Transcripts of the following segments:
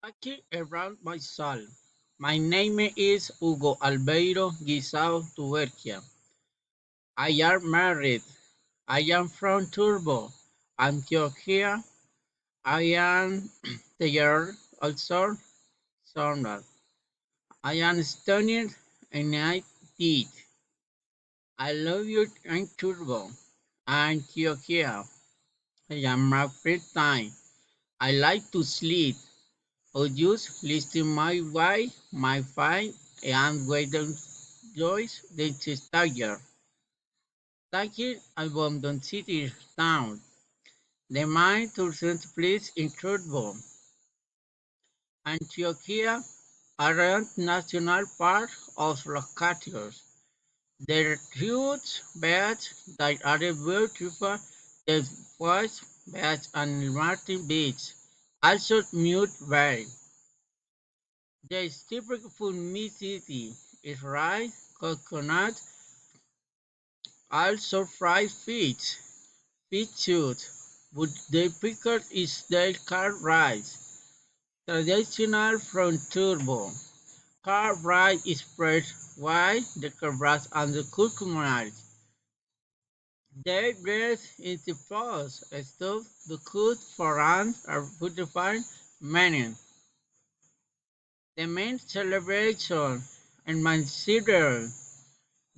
Aquí around my soul. My name is Hugo Albeiro Guisao Tuberquia. I am married. I am from Turbo, Antioquia. I am the year also sonar. I am studying and I teach. I love you in Turbo, Antioquia. I am my free time. I like to sleep. Or just listen my wife, my fine, and wait Joyce the Tiger. Taking Abandon City Town. The main tourist place in Turbo, Antioquia, around National Park of Los Catios. The huge beach that are beautiful, the West Beach and Martin Beach, also Mute Bay. The typical meat city is rice, coconut, also fried fish, fish soup, but the pickle is their carved rice, traditional from Turbo. Carved rice is spread wide the carrots and the curcuma. They dress into pots, stuffed the cooked for ants are beautiful menu. The main celebration and considered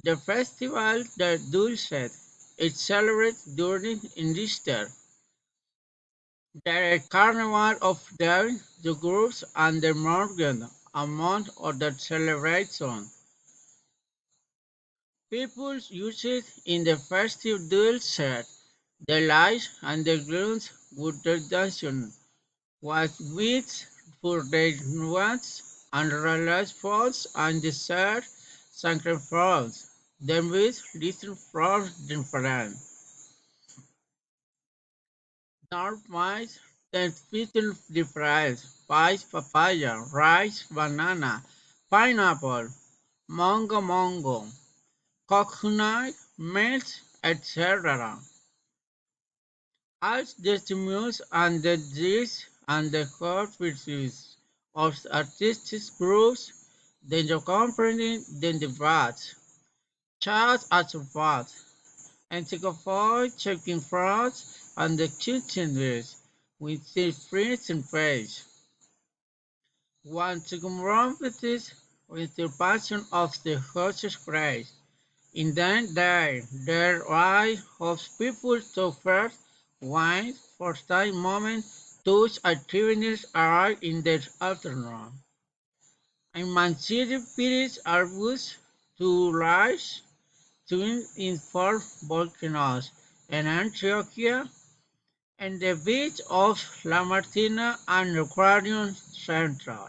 the festival the Dulcet is celebrated during Easter. The Carnival of the groups and the Morgan, among other celebrations. People use it in the festive Dulcet, the lights and the grounds with the dancing, was with for the nuts and religious falls and the third sacrifice. Then with little flowers different. Dark mice, then little different. Pies, papaya, rice, banana, pineapple, mango, coconut, milk, etc. As the stimulus and the dish and the corpus of artistic groups, then the company, then the bats, charts as a bat, and take a photo checking frauds and the kitchen dish with the prints and page. One to confront with the passion of the horse's praise. In that day, there are of people to first wine for time moment those activities are in their afternoon. In Manchester periods are used to rise twin in four volcanoes in Antioquia and the beach of La Martina and Aquarium Central.